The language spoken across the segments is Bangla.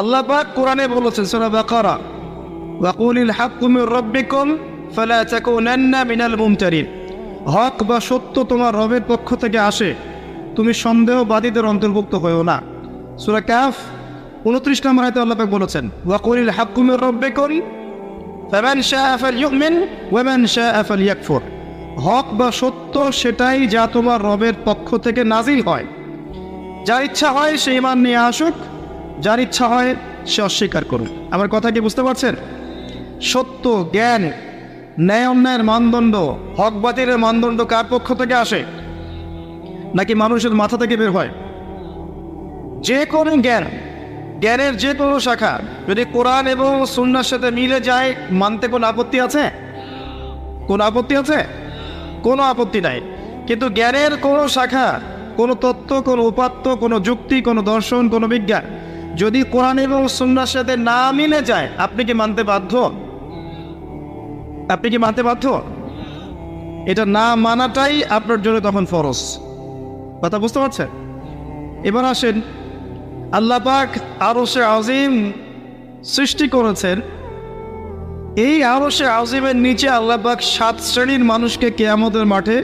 আল্লাহ পাক কোরআনে বলেছেন সূরা বাকারা, ওয়াকুলিল হাক্কু মির রাব্বিকুম ফালা তাকুনান্না মিনাল মুমতারিন। হক বা সত্য তোমার রবের পক্ষ থেকে আসে, তুমি সন্দেহবাদীদের অন্তর্ভুক্ত হয়েও না। সূরা কাফ 29 নম্বর আয়াতে আল্লাহ পাক বলেছেন, ওয়াকুলিল হাক্কু মির রাব্বিকুম ফামান শাআ ফালইউমিন ওয়া মান শাআ ফালইয়াকফুর। হক বা সত্য সেটাই যা তোমার রবের পক্ষ থেকে নাজিল হয়, যার ইচ্ছা হয় সে ঈমান নিয়ে আসুক, যার ইচ্ছা হয় সে অস্বীকার করুক। আমার কথা কি বুঝতে পারছেন? সত্য, জ্ঞান, ন্যায় অন্যায়ের মানদণ্ড, হক বাতিলের মানদণ্ড কার পক্ষ থেকে আসে? নাকি মানুষের মাথা থেকে বের হয়? যে কোনো জ্ঞানের যে কোনো শাখা যদি কোরআন এবং সুন্নাহর সাথে মিলে যায়, মানতে কোনো আপত্তি আছে? কোনো আপত্তি আছে? কোনো আপত্তি নাই। কিন্তু জ্ঞানের কোনো শাখা, কোনো তত্ত্ব, কোনো উপাত্ত, কোনো যুক্তি, কোনো দর্শন, কোনো বিজ্ঞান যদি কোরআন এবং সুন্নাহর সাথে না মিলে যায়, আপনি কি মানতে বাধ্য? আপনি কি মানতে বাধ্য? এটা না মানাটাই আপনার জন্য তখন ফরজ। কথা বুঝতে পারছেন? এবার আসেন, আল্লাহ পাক আরশে আজিম সৃষ্টি করেছেন। এই আরশে আজিমের নিচে আল্লাহ পাক 7 শ্রেণীর মানুষকে কিয়ামতের মাঠে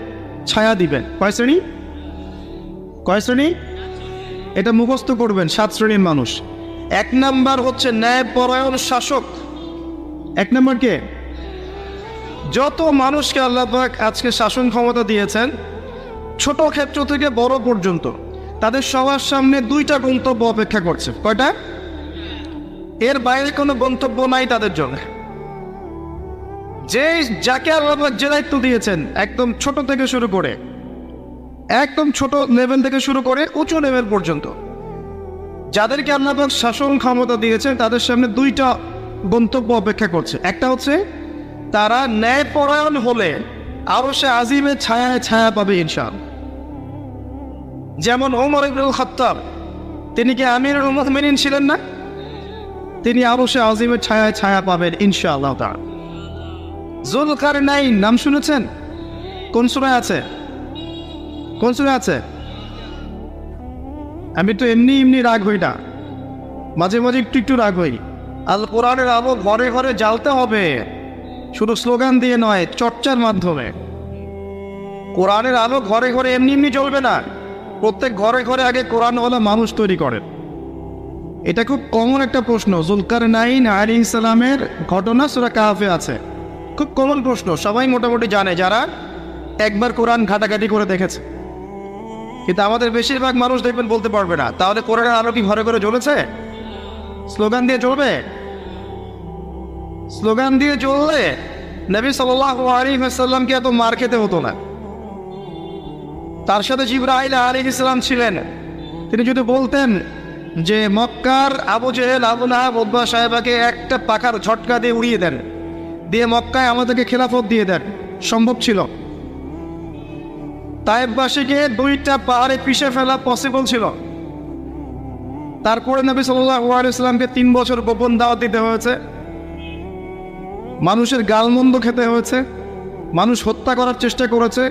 ছায়া দিবেন। কয় শ্রেণী? কয় শ্রেণী? এটা মুখস্থ করবেন। 7 শ্রেণীর মানুষ। 1 নাম্বার হচ্ছে ন্যায়পরায়ণ শাসক। 1 নাম্বার কে? যত মানুষকে আল্লাহ পাক আজকে শাসন ক্ষমতা দিয়েছেন, ছোট ক্ষেত্র থেকে বড় পর্যন্ত, তাদের সবার সামনে 2টা গন্তব্য অপেক্ষা করছে। কয়টা? এর বাইরে কোনো গন্তব্য নাই তাদের জন্য। যে যাকে আল্লাহ পাক যে দায়িত্ব দিয়েছেন, একদম ছোট থেকে শুরু করে, একদম ছোট লেভেল থেকে শুরু করে উঁচু লেভেল পর্যন্ত যাদেরকে আল্লাহ পাক শাসন ক্ষমতা দিয়েছেন, তাদের সামনে 2টা গন্তব্য অপেক্ষা করছে। একটা হচ্ছে তারা ন্যায়পরায়ণ হলে আরশে আজিমের ছায়ায় ছায়া পাবে ইনশাআল্লাহ। যেমন ওমর ইবনুল খাত্তাব, তিনি কি আমিরুল মুমিনিন ছিলেন না? তিনি আরশে আজিমের ছায়ায় ছায়া পাবেন ইনশাআল্লাহ তাআলা। যুলকারনাইন নাম শুনেছেন? কোন সূরায় আছে? কোন সূরায় আছে? আমি তো এমনি রাগ হই না, মাঝে মাঝে একটু রাগ হই। আল কোরআনের আলো ঘরে ঘরে জ্বালতে হবে, শুধু স্লোগান দিয়ে নয়, চর্চার মাধ্যমে। কোরআনের আলো ঘরে ঘরে এমনি জ্বলবে না, প্রত্যেক ঘরে ঘরে আগে কোরআনওয়ালা মানুষ তৈরি করেন। এটা খুব কমন একটা প্রশ্ন। যুলকারনাইন আলাইহিস সালামের ঘটনা সূরা কাহফে আছে। খুব কমন প্রশ্ন, সবাই মোটামুটি জানে যারা একবার কোরআন ঘাটাঘাটি করে দেখেছে। কিন্তু আমাদের বেশিরভাগ মানুষ দেখবেন বলতে পারবে না। তাহলে কোরআনের আলো কি ঘরে ঘরে জ্বলেছে? স্লোগান দিয়ে জ্বলবে? স্লোগান দিয়ে জ্বললে নবী সাল্লাল্লাহু আলাইহি ওয়াসাল্লামকে এত মার খেতে হতো না। তার সাথে জিবরাইল আলাইহিস সালাম ছিলেন। তিনি যদি বলতেন যে মক্কার আবু জেহেল, আবু লাহাব, উতবা সাহেবাকে একটা পাখার ঝটকা দিয়ে উড়িয়ে দেন, দিয়ে মক্কায় আমাদেরকে খেলাফত দিয়ে দেন, সম্ভব ছিল? তায়েফবাসীকে 2টা পাহাড়ে পিষে ফেলা পসিবল ছিল। তারপরে নবী সাল্লাল্লাহু আলাইহি ওয়াসাল্লামকে 3 বছর গোপন দাওয়াত দিতে হয়েছে, মানুষের গালমন্দ খেতে হয়েছে, মানুষ হত্যা করার চেষ্টা করেছে,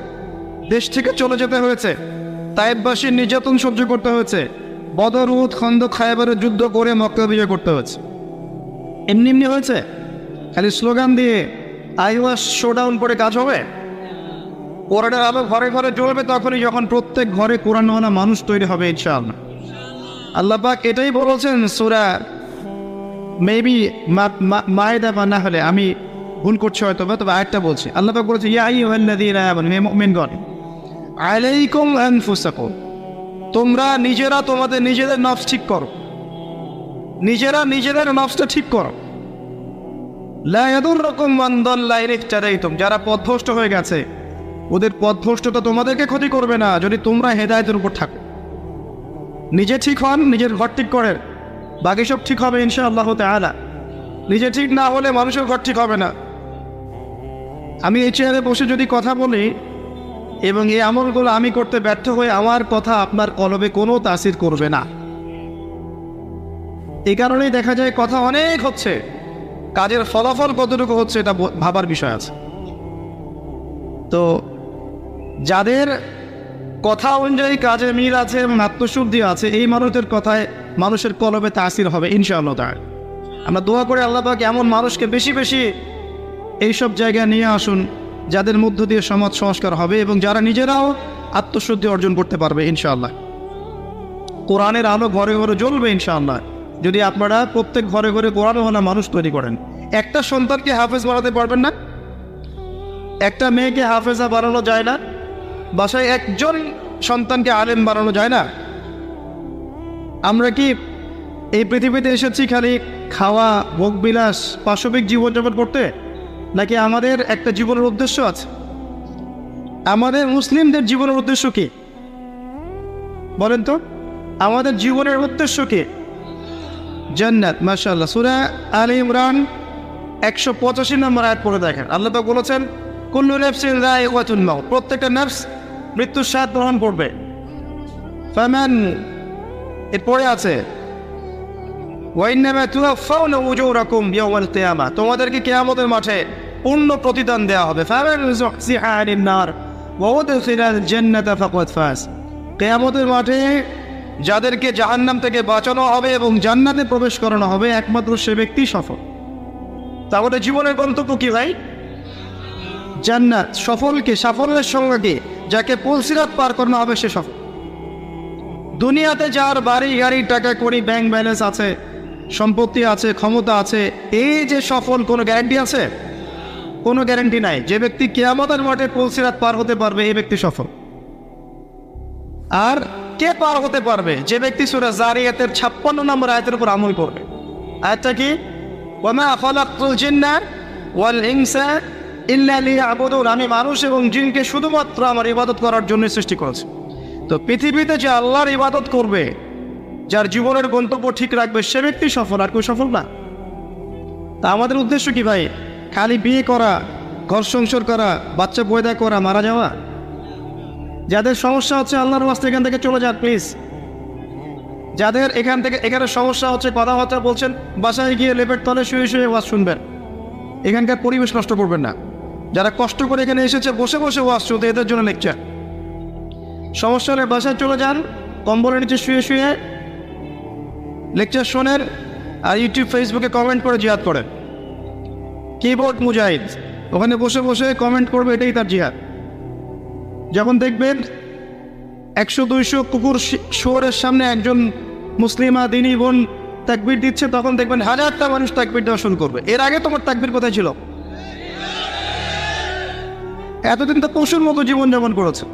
দেশ থেকে চলে যেতে হয়েছে, তায়েফবাসীর নির্যাতন সহ্য করতে হয়েছে, বদর, উহুদ, খন্দক, খায়বারের যুদ্ধ করে মক্কা বিজয় করতে হয়েছে। এমনি হয়েছে? খালি স্লোগান দিয়ে আইওয়া শোডাউন করে কাজ হবে? কোরআনের আলো ঘরে ঘরে জ্বলবে তখনই যখন প্রত্যেক ঘরে কোরআনওয়ালা মানুষ তৈরি হবে ইনশাআল্লাহ। আল্লাহ পাক এটাই বলেছেন সূরা মেবি মায়েদা, বা না হলে আমি ভুল করছি হয়তো, তবে আয়াতটা বলছি। আল্লাহ পাক বলেছে, ইয়া আইয়ুহাল্লাযীনা আমানু, হে মুমিনগণ, আলাইকুম আনফুসাকুম, তোমরা নিজেরা তোমাদের নিজেদের নফস ঠিক করো, নিজেরা নিজেদের নফসটা ঠিক করো। লা ইয়াদুররুকুম মান দাল্লা ইন ইহতাদাইতুম, যারা পথভ্রষ্ট হয়ে গেছে ওদের পথভ্রষ্টতা তোমাদেরকে ক্ষতি করবে না যদি তোমরা হেদায়েতের উপর থাকো। নিজে ঠিক হন, নিজের ঘর ঠিক করেন, বাকি সব ঠিক হবে ইনশাআল্লাহ তাআলা। নিজে ঠিক না হলে মানুষের ঘর ঠিক হবে না। আমি এই চেয়ারে বসে যদি কথা বলি এবং এই আমলগুলো আমি করতে ব্যর্থ হয়ে আমার কথা আপনার কলবে কোনো তাসির করবে না। এই কারণেই দেখা যায় কথা অনেক হচ্ছে, কাজের ফলাফল কতটুকু হচ্ছে এটা ভাবার বিষয় আছে। তো যাদের কথা অনুযায়ী কাজে মিল আছে এবং আত্মশুদ্ধি আছে, এই মানুষদের কথায় মানুষের কলবে তাসির হবে ইনশাআল্লাহ তাআলা। আমরা দোয়া করে আল্লাহ পাক এমন মানুষকে বেশি বেশি এইসব জায়গায় নিয়ে আসুন যাদের মধ্য দিয়ে সমাজ সংস্কার হবে এবং যারা নিজেরাও আত্মশুদ্ধি অর্জন করতে পারবে ইনশাআল্লাহ। কোরআনের আলো ঘরে ঘরে জ্বলবে ইনশাআল্লাহ যদি আপনারা প্রত্যেক ঘরে ঘরে কোরআনওয়ালা মানুষ তৈরি করেন। একটা সন্তানকে হাফেজ বানাতে পারবেন না, একটা মেয়েকে হাফেজা বানানো যায় না, বাসায় একজন সন্তানকে আলেম বানানো যায় না। আমরা কি এই পৃথিবীতে এসেছি খালি খাওয়া, ভোগবিলাস, পাশবিক জীবনযাপন করতে, নাকি আমাদের একটা জীবনের উদ্দেশ্য আছে? আমাদের মুসলিমদের জীবনের উদ্দেশ্য কি বলেন তো? আমাদের জীবনের উদ্দেশ্য কি? জান্নাত। মাশাআল্লাহ, সূরা আলে ইমরান 185 নম্বর আয়াত পড়ে দেখেন। আল্লাহ পাক বলেছেন কুল্লু নাফসিন যায়িকাতুল মাউত, প্রত্যেকটা নফস মৃত্যুর স্বাদ গ্রহণ করবে। ফামান, এরপরে আছে ওয়া ইন্নামা তুওয়াফাউনা উজুরাকুম ইয়াওমাল কিয়ামা, তোমাদেরকে কিয়ামতের মাঠে পূর্ণ প্রতিদান দেওয়া হবে। ফামান যুহজিহা আনিন নার ওয়া উদখিলাল জান্নাতা ফাকাদ ফাজ, কিয়ামতের মাঠে যাদেরকে জাহান্নাম থেকে বাঁচানো হবে এবং জান্নাতে প্রবেশ করানো হবে একমাত্র সে ব্যক্তি সফল। তাহলে জীবনের গন্তব্য কি ভাই? জান্নাত। সফলকে, সাফল্যের সঙ্গে কি? যাকে পুলসিরাত পার করানো হবে সে সফল। দুনিয়াতে যার বাড়ি গাড়ি, টাকা কড়ি, ব্যাংক ব্যালেন্স আছে, সম্পত্তি আছে, ক্ষমতা আছে, এই যে সফল, কোনো গ্যারান্টি আছে? কোনো গ্যারান্টি নাই। যে ব্যক্তি কিয়ামতের মাঠে পুলসিরাত পার হতে পারবে এই ব্যক্তি সফল। আর কে পার হতে পারবে? যে ব্যক্তি সূরা জারিয়াতের 56 নম্বর আয়াতের উপর আমল করবে। আয়াতটা কি? ওয়ামা খালাকতুল জিন্না ওয়াল ইনসা ইল্লা লিয়াবুদুন, আমি মানুষ এবং জিনকে শুধুমাত্র আমার ইবাদত করার জন্য সৃষ্টি করেছি। তো পৃথিবীতে যে আল্লাহর ইবাদত করবে, যার জীবনের গন্তব্য ঠিক রাখবে, সে ব্যক্তি সফল, আর কেউ সফল না। তা আমাদের উদ্দেশ্য কি ভাই? খালি বিয়ে করা, ঘর সংসার করা, বাচ্চা পয়দা করা, মারা যাওয়া? যাদের সমস্যা হচ্ছে আল্লাহর ওয়াস্তে এখান থেকে চলে যান প্লিজ। যাদের এখানে সমস্যা হচ্ছে, কথাবার্তা বলছেন, বাসায় গিয়ে লেপের তলে শুয়ে শুয়ে ওয়াজ শুনবেন, এখানকার পরিবেশ নষ্ট করবেন না। যারা কষ্ট করে এখানে এসেছে বসে বসে ওয়াজ শুনতে, এদের জন্য লেকচার। সমস্যা হলে বাসায় চলে যান, কম্বলের নিচে শুয়ে শুয়ে লেকচার শোনেন, আর ইউটিউব ফেসবুকে কমেন্ট করে জিহাদ করেন। কিবোর্ড মুজাহিদ ওখানে বসে বসে কমেন্ট করবে, এটাই তার জিহাদ। যখন দেখবেন 100-200 কুকুর শুয়োরের সামনে একজন মুসলিমা দিনী বোন তাকবীর দিচ্ছে, তখন দেখবেন হাজারটা মানুষ তাকবীর দেওয়া শুরু করবে। এর আগে তোমার তাকবীর কোথায় ছিল? এতদিন তো পশুর মতো জীবনযাপন করেছে।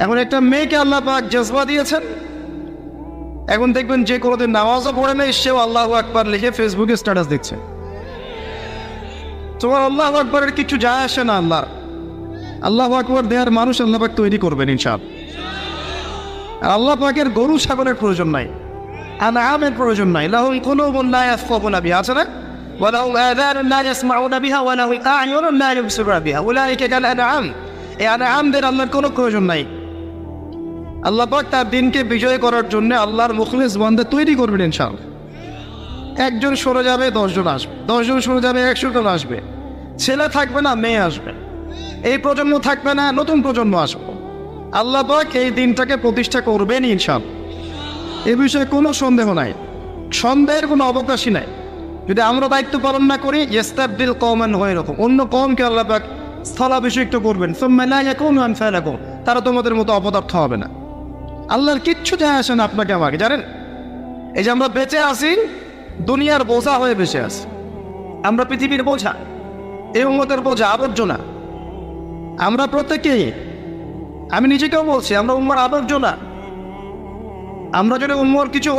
এখন একটা মেয়েকে আল্লাহ পাক জজবা দিয়েছেন, এখন দেখবেন যে কোনোদিন নামাজও পড়ে নেই, সেও আল্লাহু আকবার লিখে ফেসবুকে স্ট্যাটাস দিচ্ছে। তোমার আল্লাহু আকবারের কিছু যায় আসে না। আল্লাহু আকবার দেওয়ার মানুষ আল্লাহ পাক তৈরি করবেন ইনশাআল্লাহ। আর আল্লাহ পাকের গরু ছাগলের প্রয়োজন নাই, আনআমের প্রয়োজন নাই। লাহুম কুলুবুন লা ইয়াফকাহুনা বিহা, আছে না? ওয়া লাহুম আযানুন লা ইয়াসমাউনা বিহা ওয়া লাহুম আ'য়ুনুন লা ইবসিরুনা বিহা উলাইকা কাল আনআম, এই আনআমদের আল্লাহর কোনো প্রয়োজন নাই। আল্লাহ পাক তার দিনকে বিজয় করার জন্য আল্লাহর মুখলিস বান্দা তৈরি করবেন ইনশাআল্লাহ। একজন সরে যাবে, 10 জন আসবে, 10 জন সরে যাবে, 100 জন আসবে। ছেলে থাকবে না, মেয়ে আসবে। এই প্রজন্ম থাকবে না, নতুন প্রজন্ম আসবে। আল্লাহ পাক এই দিনটাকে প্রতিষ্ঠা করবেন ইনশাআল্লাহ, এ বিষয়ে কোনো সন্দেহ নাই, সন্দেহের কোনো অবকাশই নাই। যদি আমরা দায়িত্ব পালন না করি, ইস্তাবদিল কওমান গায়রাকুম, অন্য কওমকে আল্লাহ পাক স্থলাভিষিক্ত করবেন। সুম্মা লা ইয়াকুনু আমসালাকুম, তারা তোমাদের মতো অপদার্থ হবে না। আল্লাহর কিচ্ছু যায় আসে না আপনাকে আমাকে, জানেন? এই যে আমরা বেঁচে আছি, দুনিয়ার বোঝা হয়ে বেঁচে আছি। আমরা পৃথিবীর বোঝা, এই উম্মতের বোঝা, আবর্জনা। আমরা প্রত্যেকেই, আমি নিজেকেও বলছি, আমরা উম্মার আবর্জনা। আমরা যদি উম্মার কিছু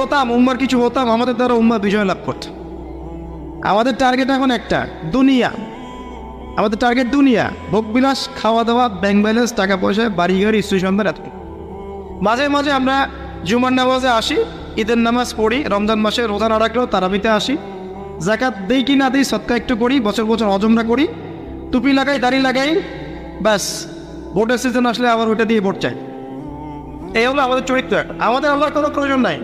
হতাম, আমাদের দ্বারা উম্মা বিজয় লাভ করত। আমাদের টার্গেট এখন একটা, দুনিয়া। আমাদের টার্গেট দুনিয়া, ভোগবিলাস, খাওয়া দাওয়া, ব্যাংক ব্যালেন্স, টাকা পয়সা, বাড়ি গাড়ি, স্ত্রী সন্তান, এত। মাঝে মাঝে আমরা জুমার নামাজে আসি, ঈদের নামাজ পড়ি, রমজান মাসে রোজা না রাখলেও তারাবিতে আসি, জাকাত দেই কি না দিই, সদকা একটু করি, বছর বছর হজমরা করি, টুপি লাগাই, দাড়ি লাগাই, ব্যাস ভোটের সিজন আসলে আবার ওইটা দিয়ে ভোট চাই। এই হলো আমাদের চরিত্র। আমাদের আল্লাহর কোনো প্রয়োজন নাই।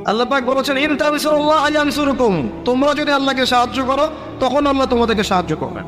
আল্লাহ পাক বলেছেন ইন তানসুরুল্লাহ ইয়ানসুরকুম, তোমরা যদি আল্লাহকে সাহায্য করো তখন আল্লাহ তোমাদেরকে সাহায্য করবেন।